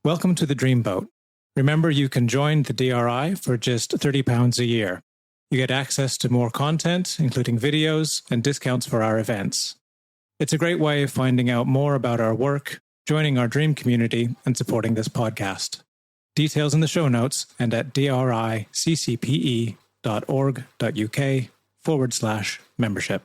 Welcome to the Dreamboat. Remember, you can join the DRI for just £30 a year. You get access to more content, including videos and discounts for our events. It's a great way of finding out more about our work, joining our dream community, and supporting this podcast. Details in the show notes and at driccpe.org.uk/membership.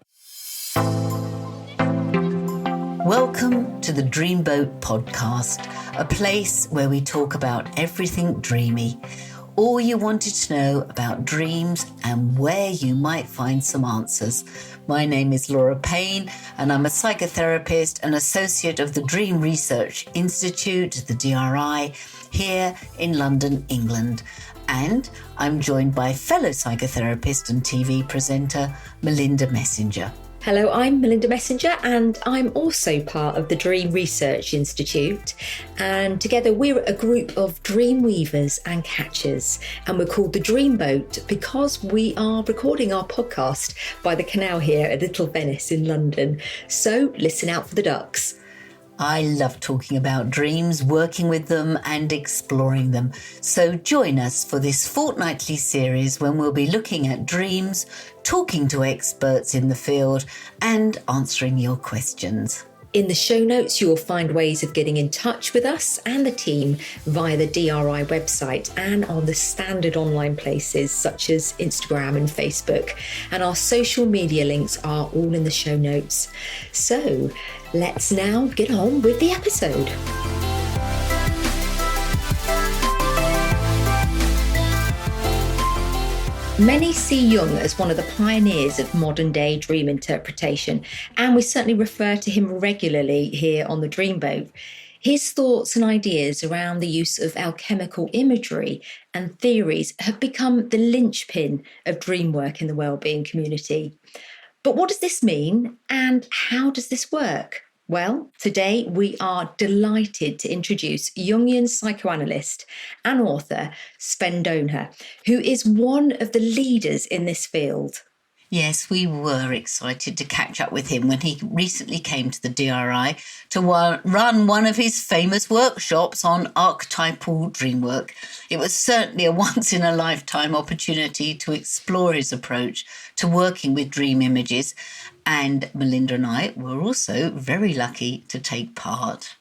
Welcome to the Dreamboat podcast, a place where we talk about everything dreamy, all you wanted to know about dreams and where you might find some answers. My name is Laura Payne and I'm a psychotherapist and associate of the Dream Research Institute, the DRI, here in London, England. And I'm joined by fellow psychotherapist and TV presenter, Melinda Messenger. Hello, I'm Melinda Messenger and I'm also part of the Dream Research Institute, and together we're a group of dream weavers and catchers, and we're called the Dreamboat because we are recording our podcast by the canal here at Little Venice in London. So listen out for the ducks. I love talking about dreams, working with them and exploring them. So join us for this fortnightly series when we'll be looking at dreams, talking to experts in the field and answering your questions. In the show notes, you will find ways of getting in touch with us and the team via the DRI website and on the standard online places such as Instagram and Facebook. And our social media links are all in the show notes. So let's now get on with the episode. Many see Jung as one of the pioneers of modern-day dream interpretation, and we certainly refer to him regularly here on the Dreamboat. His thoughts and ideas around the use of alchemical imagery and theories have become the linchpin of dream work in the wellbeing community. But what does this mean, and how does this work? Well, today we are delighted to introduce Jungian psychoanalyst and author Sven Doehner, who is one of the leaders in this field. Yes, we were excited to catch up with him when he recently came to the DRI to run one of his famous workshops on archetypal dream work. It was certainly a once-in-a-lifetime opportunity to explore his approach to working with dream images, and Melinda and I were also very lucky to take part.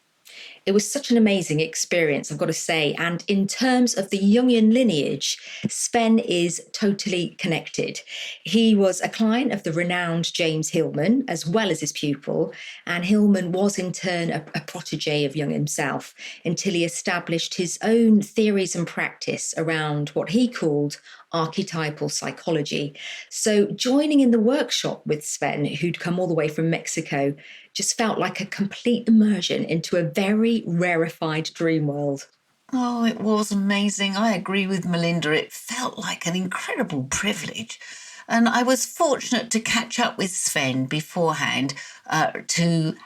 It was such an amazing experience, I've got to say. And in terms of the Jungian lineage, Sven is totally connected. He was a client of the renowned James Hillman, as well as his pupil. And Hillman was in turn a protégé of Jung himself until he established his own theories and practice around what he called archetypal psychology. So joining in the workshop with Sven, who'd come all the way from Mexico, just felt like a complete immersion into a very rarefied dream world. Oh, it was amazing. I agree with Melinda. It felt like an incredible privilege. And I was fortunate to catch up with Sven beforehand to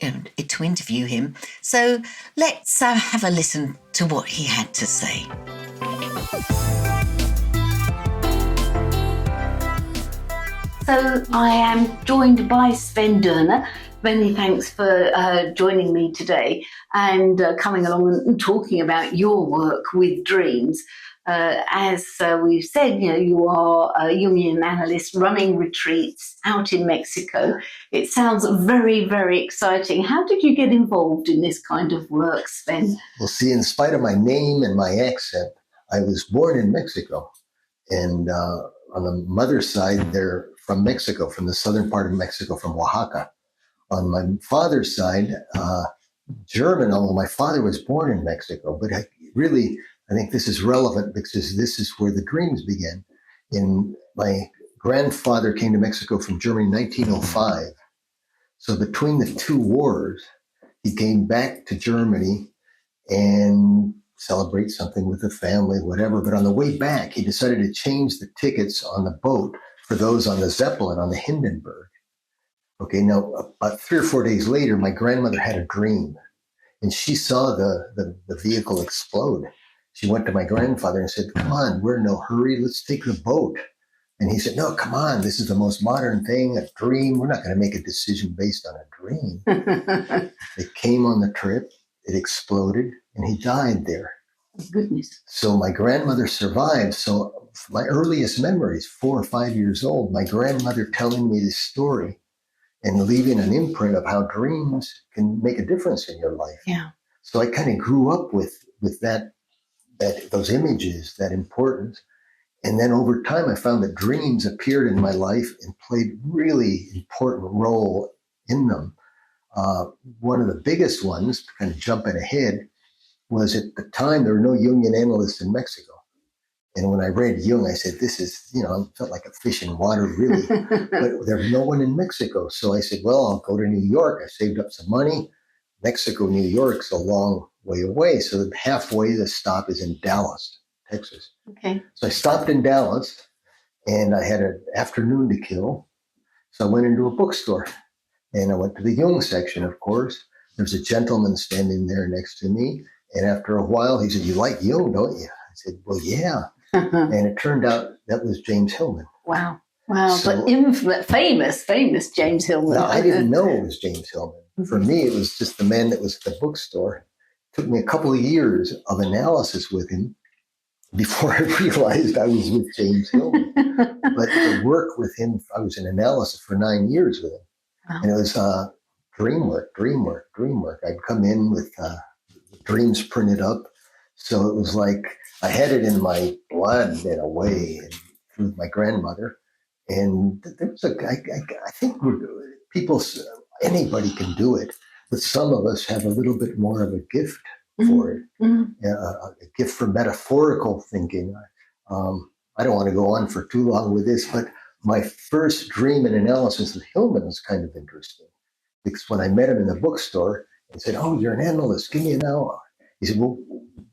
interview him. So let's have a listen to what he had to say. So I am joined by Sven Doehner. Many thanks for joining me today and coming along and talking about your work with dreams. As we've said, you are a Jungian analyst running retreats out in Mexico. It sounds very, very exciting. How did you get involved in this kind of work, Sven? Well, see, in spite of my name and my accent, I was born in Mexico. And on the mother's side, they're from Mexico, from the southern part of Mexico, from Oaxaca. On my father's side, German, although my father was born in Mexico. But I think this is relevant because this is where the dreams begin. My grandfather came to Mexico from Germany in 1905. So between the two wars, he came back to Germany and celebrate something with the family, whatever. But on the way back, he decided to change the tickets on the boat for those on the Zeppelin, on the Hindenburg. Okay, now about 3 or 4 days later, my grandmother had a dream and she saw the vehicle explode. She went to my grandfather and said, "Come on, we're in no hurry. Let's take the boat." And he said, "No, come on. This is the most modern thing, a dream. We're not going to make a decision based on a dream." They came on the trip it exploded, and he died there. Goodness. So my grandmother survived. So my earliest memories, 4 or 5 years old, my grandmother telling me this story and leaving an imprint of how dreams can make a difference in your life. Yeah. So I kind of grew up with that those images, that importance. And then over time, I found that dreams appeared in my life and played really important role in them. One of the biggest ones, kind of jumping ahead, was at the time there were no Jungian analysts in Mexico. And when I read Jung, I said, this is, I felt like a fish in water, really. But there's no one in Mexico. So I said, well, I'll go to New York. I saved up some money. Mexico, New York's a long way away. So halfway, the stop is in Dallas, Texas. Okay. So I stopped in Dallas, and I had an afternoon to kill. So I went into a bookstore, and I went to the Jung section, of course. There's a gentleman standing there next to me. And after a while, he said, you like Jung, don't you? I said, well, yeah. And it turned out that was James Hillman. Wow. Wow. So, but infamous, famous James Hillman. No, I didn't know it was James Hillman. For me, it was just the man that was at the bookstore. It took me a couple of years of analysis with him before I realized I was with James Hillman. But to work with him, I was in analysis for 9 years with him. Wow. And it was dream work. I'd come in with dreams printed up. So it was like I had it in my blood in a way, and through my grandmother. And there was I think people, anybody can do it, but some of us have a little bit more of a gift for it, a gift for metaphorical thinking. I don't want to go on for too long with this, but my first dream and analysis of Hillman was kind of interesting, because when I met him in the bookstore and said, oh, you're an analyst, give me an hour. He said, well,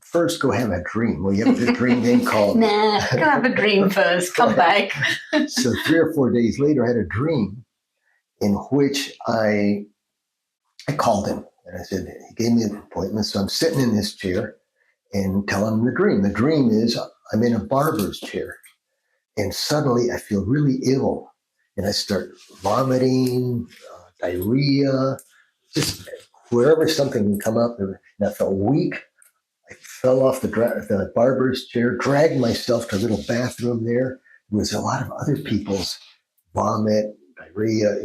first go have a dream. Well, you have a dream name called. Nah, go have a dream first, come back. So 3 or 4 days later, I had a dream in which I called him. And I said, he gave me an appointment. So I'm sitting in this chair and telling him the dream. The dream is I'm in a barber's chair. And suddenly I feel really ill. And I start vomiting, diarrhea, just wherever something can come up. And I felt weak. I fell off the barber's chair, dragged myself to a little bathroom there. There was a lot of other people's vomit, diarrhea.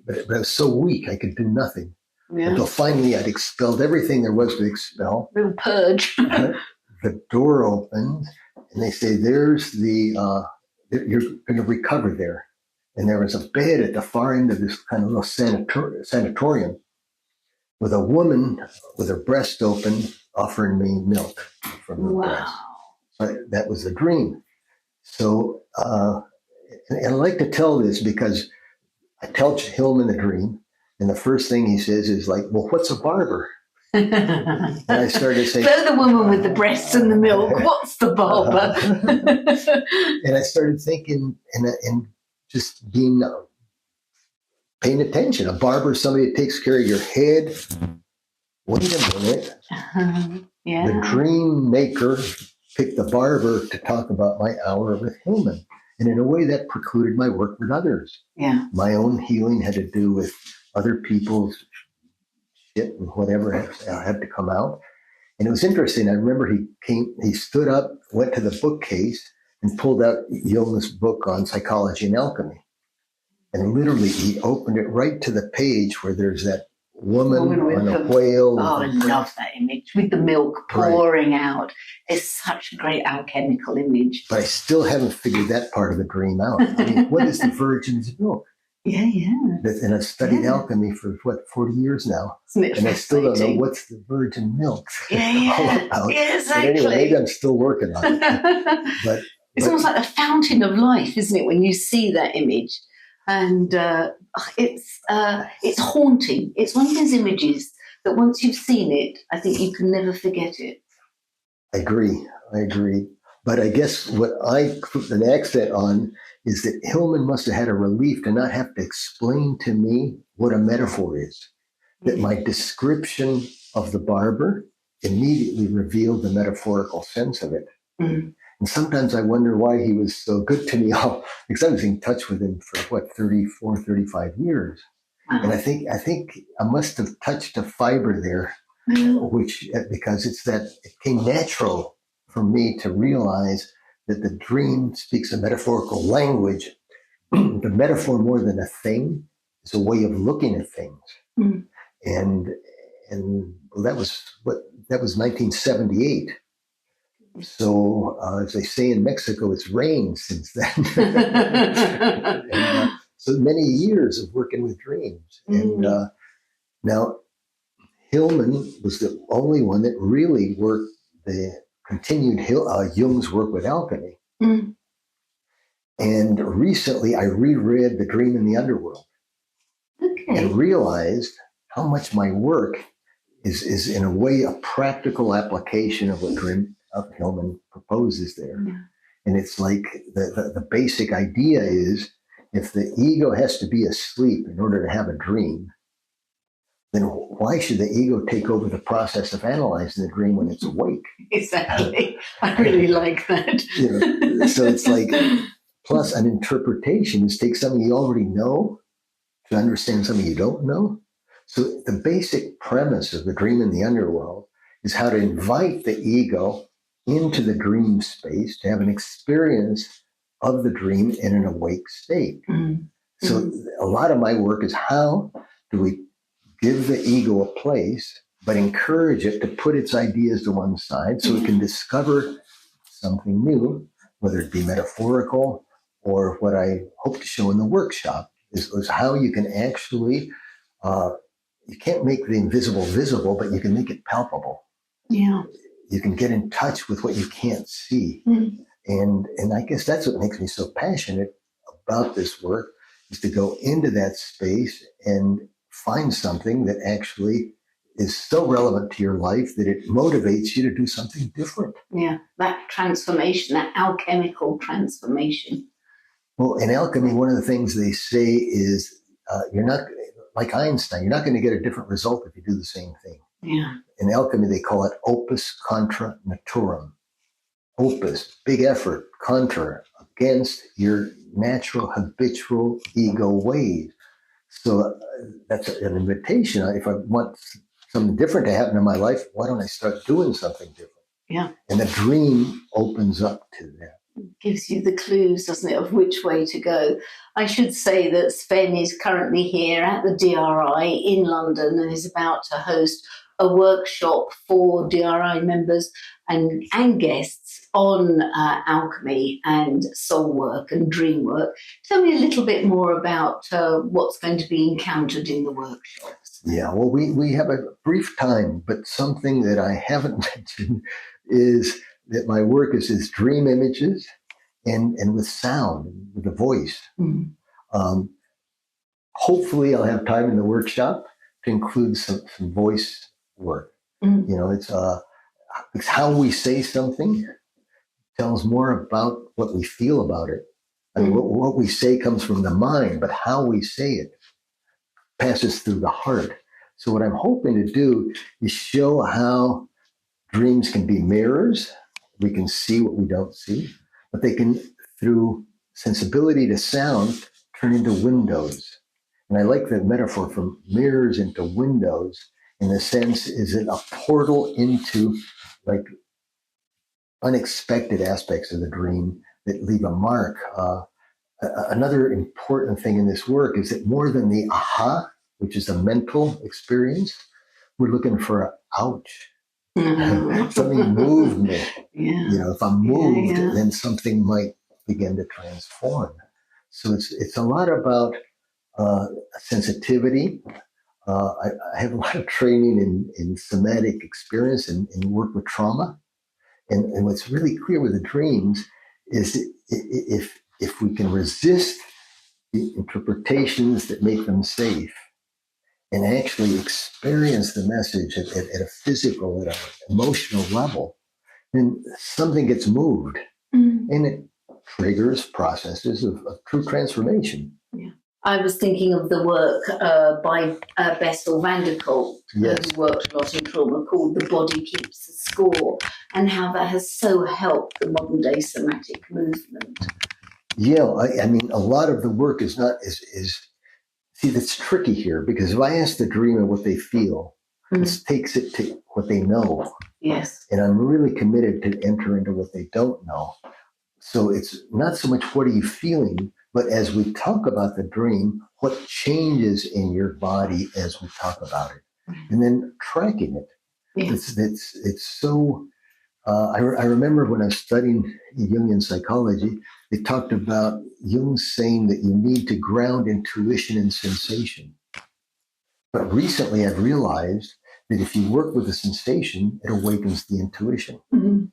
But I was so weak, I could do nothing. Yeah. Until finally I'd expelled everything there was to expel. Little purge. The door opens, and they say, there's you're going to recover there. And there was a bed at the far end of this kind of little sanatorium with a woman with her breast open offering me milk from the breast. So that was the dream. So, and I like to tell this because I tell Hillman the dream, and the first thing he says is like, well, what's a barber? And I started saying, so the woman with the breasts and the milk, what's the barber? And I started thinking and just being paying attention. A barber is somebody that takes care of your head. Wait a minute. Yeah. The dream maker picked the barber to talk about my hour with Hillman. And in a way that precluded my work with others. Yeah. My own healing had to do with other people's shit and whatever had to come out. And it was interesting. I remember he stood up, went to the bookcase, and pulled out Jung's book on psychology and alchemy. And literally, he opened it right to the page where there's that woman on a whale. Oh, I love that image with the milk pouring out. It's such a great alchemical image. But I still haven't figured that part of the dream out. I mean, what is the virgin's milk? Yeah. And I've studied alchemy for 40 years now. And I still don't know what's the virgin milk. Yeah, exactly. But anyway, maybe I'm still working on it. But it's almost like a fountain of life, isn't it, when you see that image? And it's haunting. It's one of those images that once you've seen it, I think you can never forget it. I agree. But I guess what I put an accent on is that Hillman must have had a relief to not have to explain to me what a metaphor is. That my description of the barber immediately revealed the metaphorical sense of it. Mm. And sometimes I wonder why he was so good to me, because I was in touch with him for 35 years. Wow. And I think I must have touched a fiber there because it came natural for me to realize that the dream speaks a metaphorical language. The metaphor, more than a thing, is a way of looking at things. Mm. And that was 1978. So as they say in Mexico, it's rained since then. And, so many years of working with dreams. And now Hillman was the only one that really continued Jung's work with alchemy. Mm. And recently I reread The Dream in the Underworld and realized how much my work is in a way a practical application of what Hillman proposes there. Yeah. And it's like the basic idea is, if the ego has to be asleep in order to have a dream, then why should the ego take over the process of analyzing the dream when it's awake? Exactly. I really like that. So it's like, plus an interpretation is take something you already know to understand something you don't know. So the basic premise of The Dream in the Underworld is how to invite the ego into the dream space to have an experience of the dream in an awake state. Mm. So a lot of my work is, how do we give the ego a place, but encourage it to put its ideas to one side so it can discover something new, whether it be metaphorical or what I hope to show in the workshop is how you can actually, you can't make the invisible visible, but you can make it palpable. Yeah. You can get in touch with what you can't see. Mm. And I guess that's what makes me so passionate about this work, is to go into that space and find something that actually is so relevant to your life that it motivates you to do something different. Yeah, that transformation, that alchemical transformation. Well, in alchemy, one of the things they say is you're not, like Einstein, you're not going to get a different result if you do the same thing. Yeah. In alchemy, they call it opus contra naturam. Opus, big effort, contra, against your natural, habitual ego ways. So that's an invitation. If I want something different to happen in my life, why don't I start doing something different? Yeah. And the dream opens up to that. Gives you the clues, doesn't it, of which way to go. I should say that Sven is currently here at the DRI in London and is about to host a workshop for DRI members and guests on alchemy and soul work and dream work. Tell me a little bit more about what's going to be encountered in the workshops. Yeah, well, we have a brief time, but something that I haven't mentioned is that my work is dream images and with sound, with the voice. Mm-hmm. Hopefully I'll have time in the workshop to include some voice work. Mm-hmm. It's how we say something tells more about what we feel about it. I mean, what we say comes from the mind, but how we say it passes through the heart. So what I'm hoping to do is show how dreams can be mirrors. We can see what we don't see, but they can, through sensibility to sound, turn into windows. And I like the metaphor from mirrors into windows, in the sense, is it a portal into like unexpected aspects of the dream that leave a mark. Another important thing in this work is that more than the aha, which is a mental experience, we're looking for an ouch. Something moved me. Yeah. If I'm moved, then something might begin to transform. So it's a lot about sensitivity. I have a lot of training in somatic experience and work with trauma. And what's really clear with the dreams is if we can resist the interpretations that make them safe, and actually experience the message at a physical, at an emotional level, then something gets moved. Mm-hmm. And it triggers processes of true transformation. Yeah. I was thinking of the work by Bessel van der Kolk, who worked a lot in trauma, called The Body Keeps the Score, and how that has so helped the modern day somatic movement. Yeah, I mean, a lot of the work is not, see, that's tricky here, because if I ask the dreamer what they feel, This takes it to what they know. Yes. And I'm really committed to enter into what they don't know. So it's not so much what are you feeling, but as we talk about the dream, what changes in your body as we talk about it, and then tracking it. Yes. It's so. I remember when I was studying Jungian psychology, they talked about Jung saying that you need to ground intuition and sensation. But recently, I've realized that if you work with the sensation, it awakens the intuition. Mm-hmm.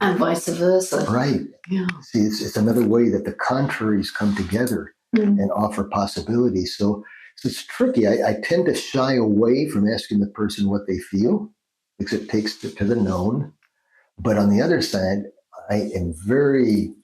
And vice versa. Right. Yeah. See, it's another way that the contraries come together and offer possibilities. So it's tricky. I tend to shy away from asking the person what they feel because it takes to the known. But on the other side, I am very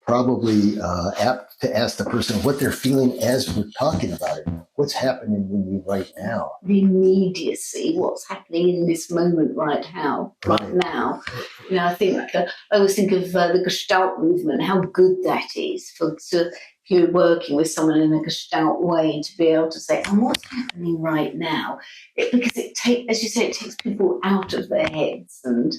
probably apt to ask the person what they're feeling as we're talking about it. What's happening in you right now? The immediacy, what's happening in this moment right now. You know, I always think of the Gestalt movement, how good that is if you're working with someone in a Gestalt way to be able to say, and what's happening right now? Because as you say, it takes people out of their heads and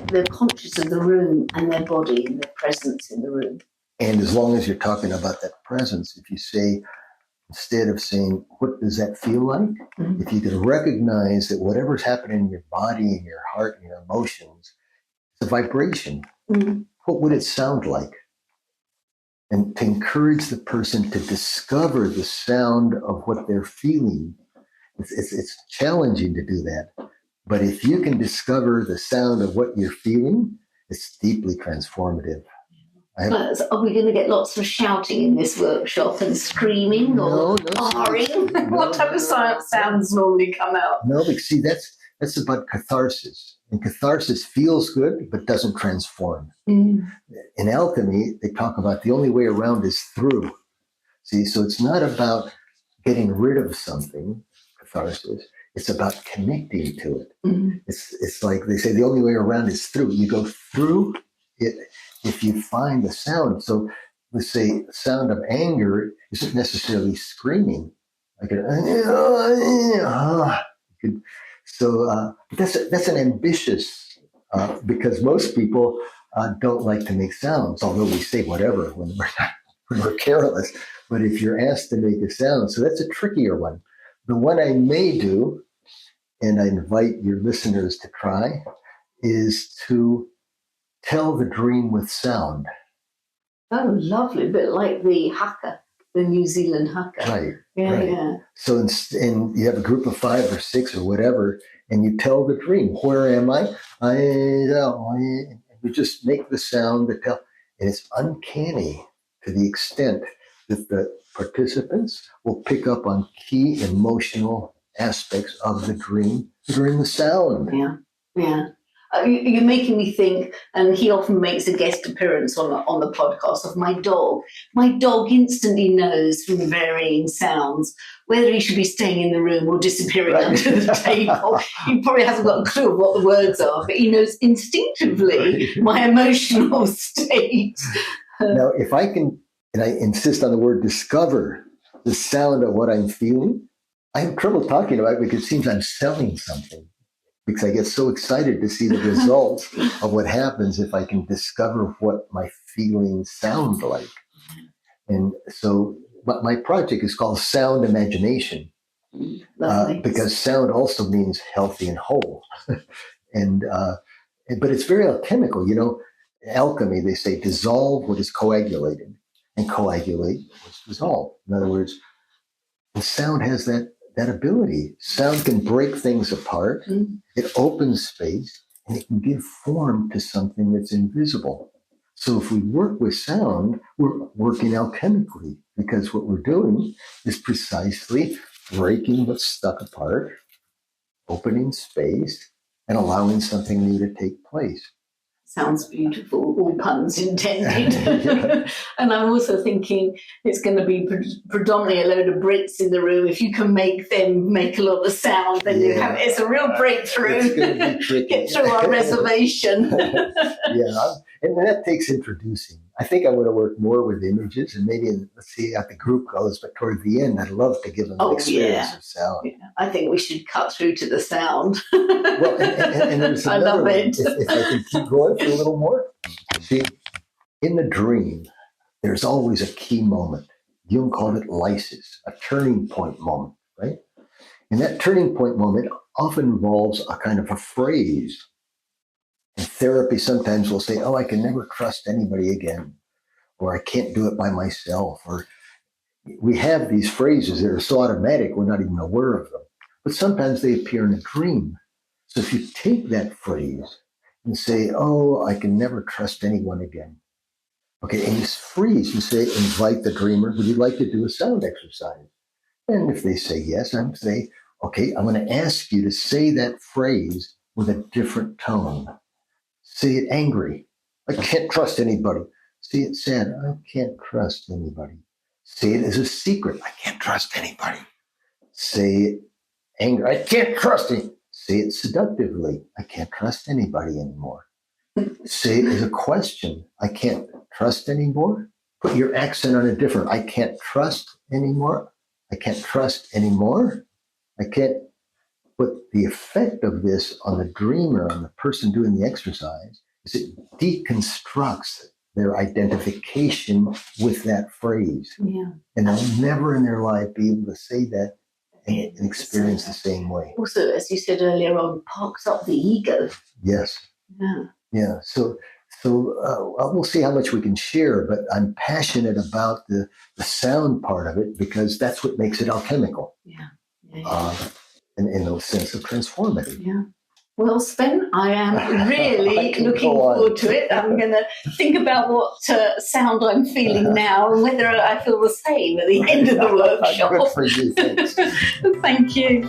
they're conscious of the room and their body and their presence in the room. And as long as you're talking about that presence, if you say, instead of saying, what does that feel like? Mm-hmm. If you can recognize that whatever's happening in your body and your heart and your emotions, it's a vibration. Mm-hmm. What would it sound like? And to encourage the person to discover the sound of what they're feeling. It's challenging to do that. But if you can discover the sound of what you're feeling, it's deeply transformative. Are we going to get lots of shouting in this workshop and screaming or barring? What type of sounds normally come out? No, because see, that's about catharsis. And catharsis feels good, but doesn't transform. Mm. In alchemy, they talk about the only way around is through. See, so it's not about getting rid of something, catharsis. It's about connecting to it. Mm-hmm. It's like they say the only way around is through. You go through it if you find the sound. So let's say the sound of anger isn't necessarily screaming. So that's an ambitious, because most people don't like to make sounds, although we say whatever when we're careless. But if you're asked to make a sound, so that's a trickier one. The one I may do, and I invite your listeners to try, is to tell the dream with sound. Oh, lovely. A bit like the haka, the New Zealand haka. Right. Yeah, right. Yeah. So and you have a group of 5 or 6 or whatever, and you tell the dream, where am I? You just make the sound to tell. And it's uncanny to the extent that the participants will pick up on key emotional aspects of the dream that are in the sound. Yeah, yeah. You're making me think, and he often makes a guest appearance on the podcast, of my dog. My dog instantly knows from varying sounds whether he should be staying in the room or disappearing under the table. He probably hasn't got a clue of what the words are, but he knows instinctively my emotional state. Now, if I can, and I insist on the word discover the sound of what I'm feeling, I have trouble talking about it because it seems I'm selling something. Because I get so excited to see the results of what happens if I can discover what my feelings sound like. And so my project is called Sound Imagination, because sound also means healthy and whole. But it's very alchemical. You know, alchemy, they say dissolve what is coagulated and coagulate what's dissolved. In other words, the sound has that ability. Sound can break things apart. Mm-hmm. It opens space, and it can give form to something that's invisible. So if we work with sound, we're working alchemically, because what we're doing is precisely breaking what's stuck apart, opening space, and allowing something new to take place. Sounds beautiful, all puns intended. Yeah. And I'm also thinking it's going to be predominantly a load of Brits in the room. If you can make them make a lot of sound, then it's a real breakthrough. It's going to be tricky. Get through our reservation. Yeah, and that takes introducing. I think I want to work more with images, and maybe let's see how the group goes. But toward the end, I'd love to give them an experience of sound. Yeah. I think we should cut through to the sound. Well, and there's I another love one. it. If I can keep going for a little more. See, in the dream, there's always a key moment. Jung called it lysis, a turning point moment, right? And that turning point moment often involves a kind of a phrase. In therapy, sometimes we'll say, oh, I can never trust anybody again, or I can't do it by myself, or we have these phrases that are so automatic we're not even aware of them. But sometimes they appear in a dream. So if you take that phrase and say, oh, I can never trust anyone again. Okay, and you freeze, you say, invite the dreamer, would you like to do a sound exercise? And if they say yes, I would say, okay, I'm going to ask you to say that phrase with a different tone. Say it angry. I can't trust anybody. Say it sad. I can't trust anybody. Say it as a secret. I can't trust anybody. Say it angry. I can't trust it. Say it seductively. I can't trust anybody anymore. Say it as a question. I can't trust anymore. Put your accent on a different. I can't trust anymore. I can't trust anymore. I can't. But the effect of this on the dreamer, on the person doing the exercise, is it deconstructs their identification with that phrase. Yeah. And they'll never in their life be able to say that and experience the same way. Also, as you said earlier on, parks up the ego. Yes. Yeah. Yeah. So we'll see how much we can share, but I'm passionate about the sound part of it because that's what makes it alchemical. Yeah. Yeah. In the sense of transformative. Yeah. Well, Sven, I am really looking forward to it. I'm going to think about what sound I'm feeling now and whether I feel the same at the end of the workshop. Good for you. Thanks. Thank you.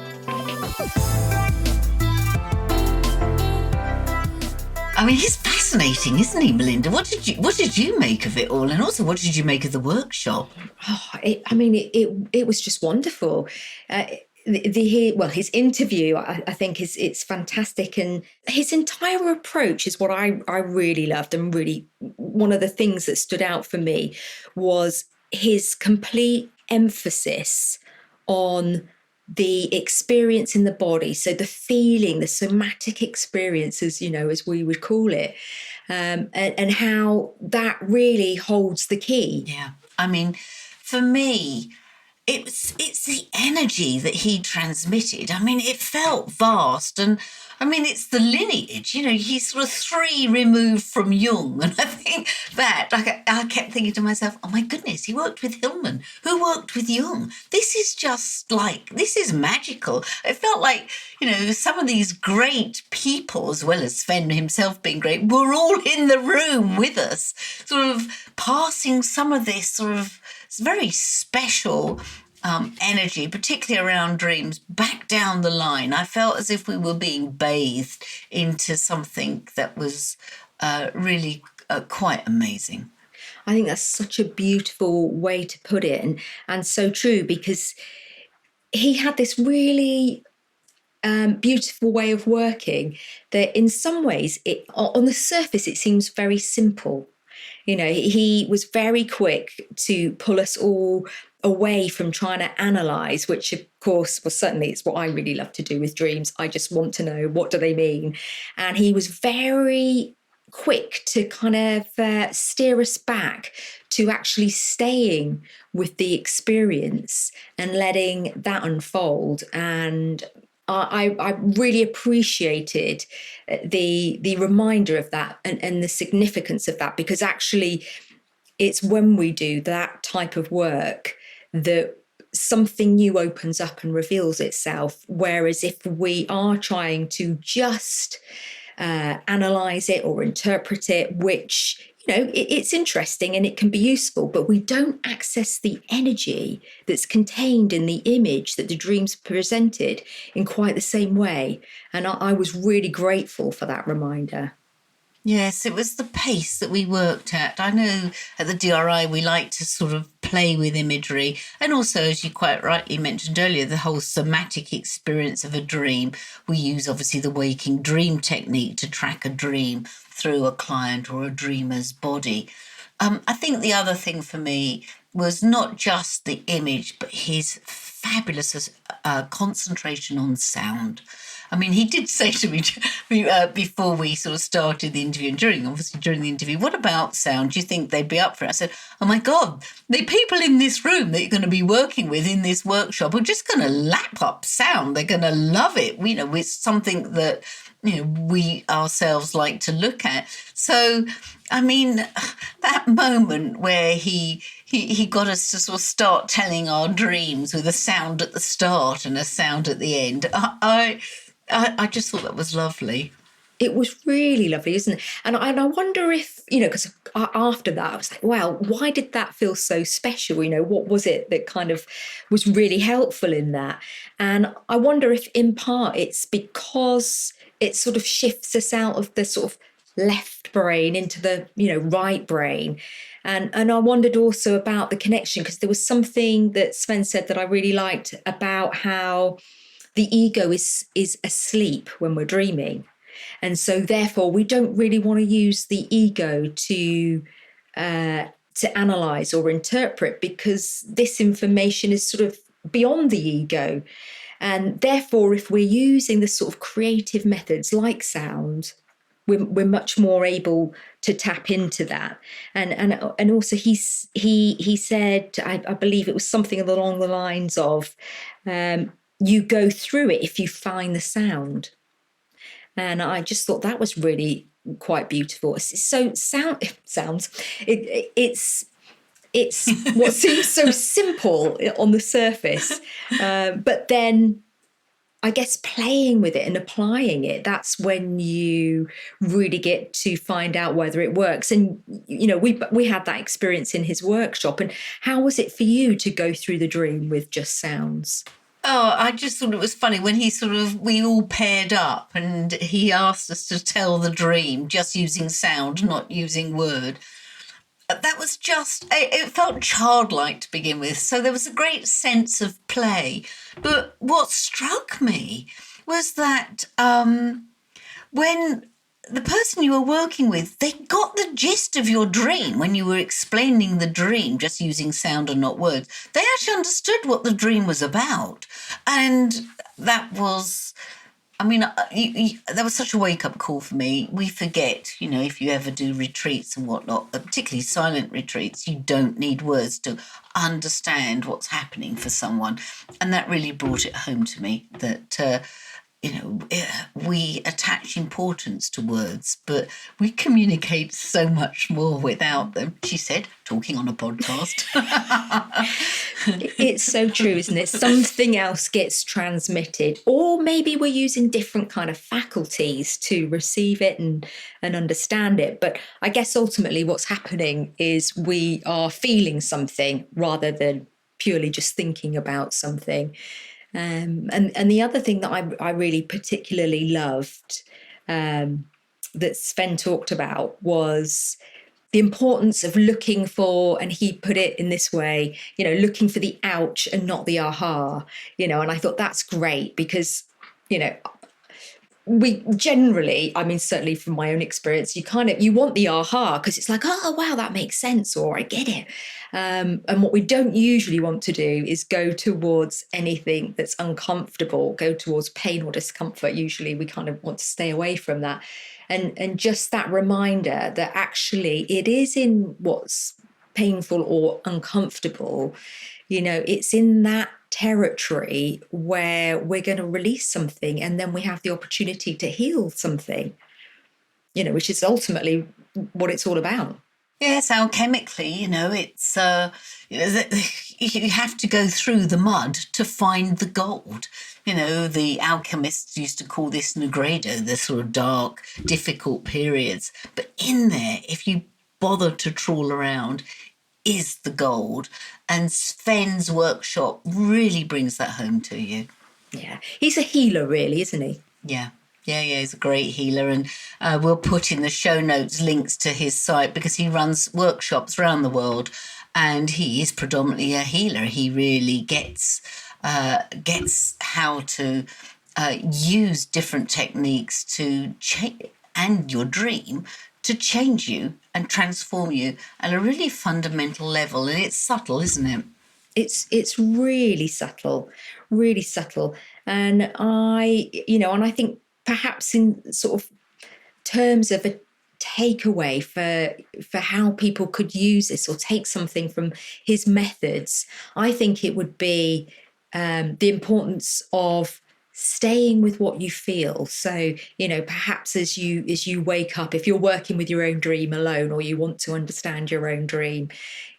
I mean, he's fascinating, isn't he, Melinda? What did you make of it all, and also what did you make of the workshop? It was just wonderful. His interview, I think it's fantastic, and his entire approach is what I really loved, and really one of the things that stood out for me was his complete emphasis on the experience in the body, so the feeling, the somatic experiences, as we would call it, and how that really holds the key. Yeah, I mean, for me, it's the energy that he transmitted. I mean, it felt vast, and I mean, it's the lineage. He's sort of 3 removed from Jung, and I think that I kept thinking to myself, oh my goodness, he worked with Hillman, who worked with Jung. This is magical. It felt like some of these great people, as well as Sven himself being great, were all in the room with us, sort of passing some of this sort of very special energy, particularly around dreams, back down the line. I felt as if we were being bathed into something that was really quite amazing. I think that's such a beautiful way to put it, and so true, because he had this really beautiful way of working that in some ways, on the surface, it seems very simple. He was very quick to pull us all away from trying to analyze, which of course it's what I really love to do with dreams. I just want to know, what do they mean? And he was very quick to kind of steer us back to actually staying with the experience and letting that unfold. And I really appreciated the reminder of that and the significance of that, because actually it's when we do that type of work that something new opens up and reveals itself. Whereas if we are trying to just analyze it or interpret it, which it's interesting and it can be useful, but we don't access the energy that's contained in the image that the dreams presented in quite the same way. And I was really grateful for that reminder. Yes, it was the pace that we worked at. I know at the DRI we like to sort of play with imagery, and also, as you quite rightly mentioned earlier, the whole somatic experience of a dream. We use obviously the waking dream technique to track a dream through a client or a dreamer's body. I think the other thing for me was not just the image, but his fabulous concentration on sound. I mean, he did say to me before we sort of started the interview, and during the interview, what about sound? Do you think they'd be up for it? I said, oh my God, the people in this room that you're going to be working with in this workshop are just going to lap up sound. They're going to love it. It's something that, we ourselves like to look at. So, I mean, that moment where he got us to sort of start telling our dreams with a sound at the start and a sound at the end, I just thought that was lovely. It was really lovely, isn't it? And I wonder if, because after that, I was like, wow, why did that feel so special? What was it that kind of was really helpful in that? And I wonder if in part it's because it sort of shifts us out of the sort of left brain into the, right brain. And I wondered also about the connection, because there was something that Sven said that I really liked about how the ego is asleep when we're dreaming. And so therefore we don't really want to use the ego to analyze or interpret, because this information is sort of beyond the ego. And therefore, if we're using the sort of creative methods like sound, we're much more able to tap into that. And also he said, I believe it was something along the lines of, you go through it if you find the sound. And I just thought that was really quite beautiful. So it's what seems so simple on the surface, but then I guess playing with it and applying it, that's when you really get to find out whether it works. And, we had that experience in his workshop. And how was it for you to go through the dream with just sounds? Oh, I just thought it was funny when we all paired up and he asked us to tell the dream just using sound, not using word. That was it felt childlike to begin with. So there was a great sense of play. But what struck me was that when the person you were working with, they got the gist of your dream when you were explaining the dream, just using sound and not words. They actually understood what the dream was about. And that was, that was such a wake-up call for me. We forget, if you ever do retreats and whatnot, particularly silent retreats, you don't need words to understand what's happening for someone. And that really brought it home to me that, we attach importance to words, but we communicate so much more without them, she said, talking on a podcast. It's so true, isn't it? Something else gets transmitted, or maybe we're using different kind of faculties to receive it and understand it. But I guess ultimately what's happening is we are feeling something rather than purely just thinking about something. And the other thing that I really particularly loved that Sven talked about was the importance of looking for, and he put it in this way, looking for the ouch and not the aha, and I thought that's great because, we generally, certainly from my own experience, you want the aha because it's like, oh, wow, that makes sense, or I get it. And what we don't usually want to do is go towards anything that's uncomfortable, go towards pain or discomfort. Usually we kind of want to stay away from that. And just that reminder that actually it is in what's painful or uncomfortable, it's in that territory where we're going to release something, and then we have the opportunity to heal something, which is ultimately what it's all about. Yes, alchemically, it's you have to go through the mud to find the gold. The alchemists used to call this nigredo, the sort of dark, difficult periods. But in there, if you bother to trawl around, is the gold. And Sven's workshop really brings that home to you. Yeah, he's a healer, really, isn't he? Yeah, he's a great healer. And we'll put in the show notes links to his site because he runs workshops around the world and he is predominantly a healer. He really gets how to use different techniques to change and your dream to change you and transform you at a really fundamental level. And it's subtle, isn't it? It's really subtle, really subtle. And I think perhaps in sort of terms of a takeaway for how people could use this or take something from his methods, I think it would be the importance of staying with what you feel. So, perhaps as you wake up, if you're working with your own dream alone, or you want to understand your own dream,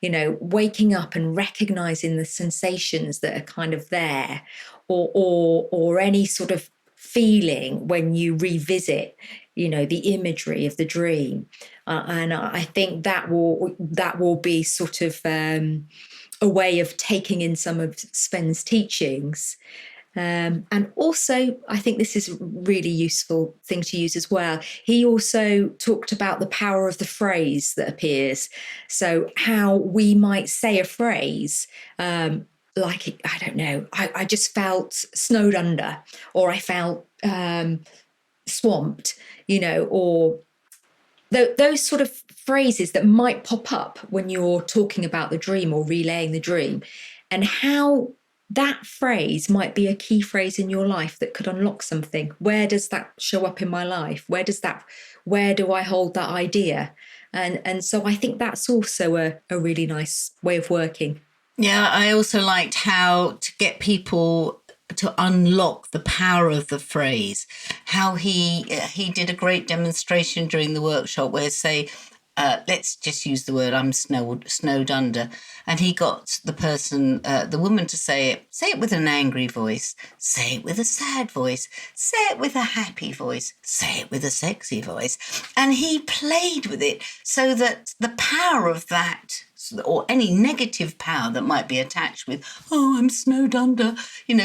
waking up and recognizing the sensations that are kind of there, or any sort of feeling when you revisit, the imagery of the dream. And I think that will be sort of a way of taking in some of Sven's teachings. And also, I think this is a really useful thing to use as well. He also talked about the power of the phrase that appears. So how we might say a phrase, like, I don't know, I just felt snowed under, or I felt swamped, or those sort of phrases that might pop up when you're talking about the dream or relaying the dream, and how that phrase might be a key phrase in your life that could unlock something. Where does that show up in my life? Where do I hold that idea? And so I think that's also a really nice way of working. Yeah, I also liked how to get people to unlock the power of the phrase, how he did a great demonstration during the workshop where, say, let's just use the word, I'm snowed under. And he got the woman to say it with an angry voice, say it with a sad voice, say it with a happy voice, say it with a sexy voice. And he played with it so that the power of that, or any negative power that might be attached with, oh, I'm snowed under,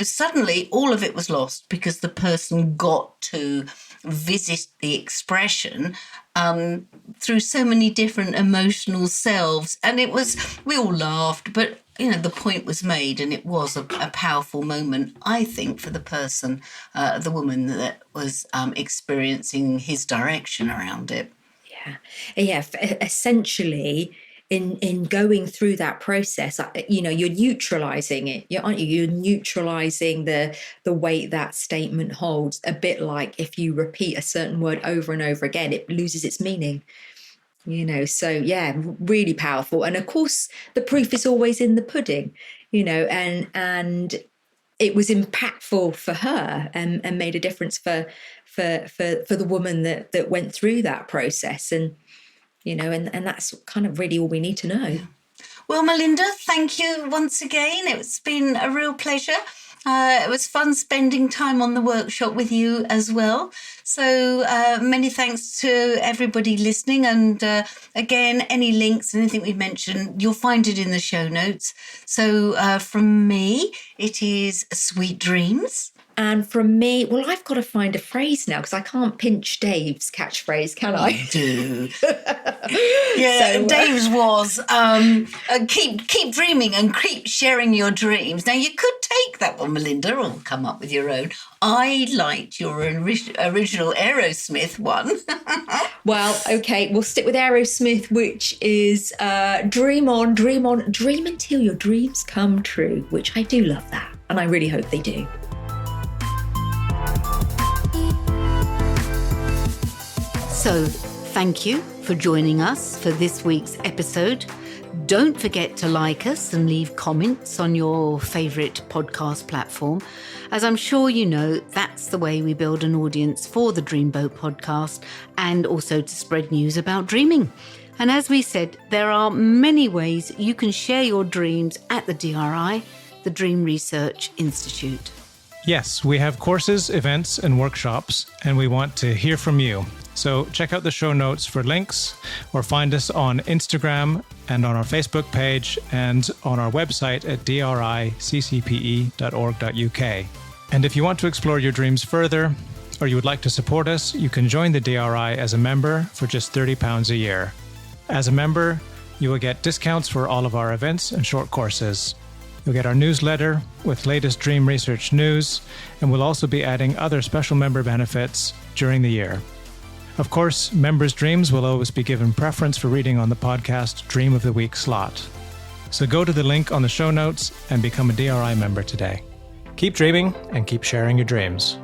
suddenly all of it was lost because the person got to visit the expression through so many different emotional selves. And we all laughed, but, the point was made, and it was a powerful moment, I think, for the person, the woman that was experiencing his direction around it. Yeah. Essentially, in going through that process, you're neutralizing it, aren't you? You're neutralizing the weight that statement holds, a bit like if you repeat a certain word over and over again, it loses its meaning. So yeah, really powerful. And of course, the proof is always in the pudding, and it was impactful for her and made a difference for the woman that went through that process. And and that's kind of really all we need to know. Well, Melinda, thank you once again. It's been a real pleasure. It was fun spending time on the workshop with you as well. So many thanks to everybody listening. And again, any links, anything we mentioned, you'll find it in the show notes. So from me, it is sweet dreams. And from me, well, I've got to find a phrase now because I can't pinch Dave's catchphrase, can I? You do. Yeah, so, Dave's was keep dreaming and keep sharing your dreams. Now, you could take that one, Melinda, or come up with your own. I liked your original Aerosmith one. Well, okay, we'll stick with Aerosmith, which is dream on, dream until your dreams come true, which I do love that. And I really hope they do. So, thank you for joining us for this week's episode. Don't forget to like us and leave comments on your favourite podcast platform. As I'm sure you know, that's the way we build an audience for the Dreamboat podcast and also to spread news about dreaming. And as we said, there are many ways you can share your dreams at the DRI, the Dream Research Institute. Yes, we have courses, events, and workshops, and we want to hear from you. So check out the show notes for links, or find us on Instagram and on our Facebook page and on our website at driccpe.org.uk. And if you want to explore your dreams further, or you would like to support us, you can join the DRI as a member for just £30 a year. As a member, you will get discounts for all of our events and short courses. You'll get our newsletter with latest dream research news, and we'll also be adding other special member benefits during the year. Of course, members' dreams will always be given preference for reading on the podcast Dream of the Week slot. So go to the link on the show notes and become a DRI member today. Keep dreaming and keep sharing your dreams.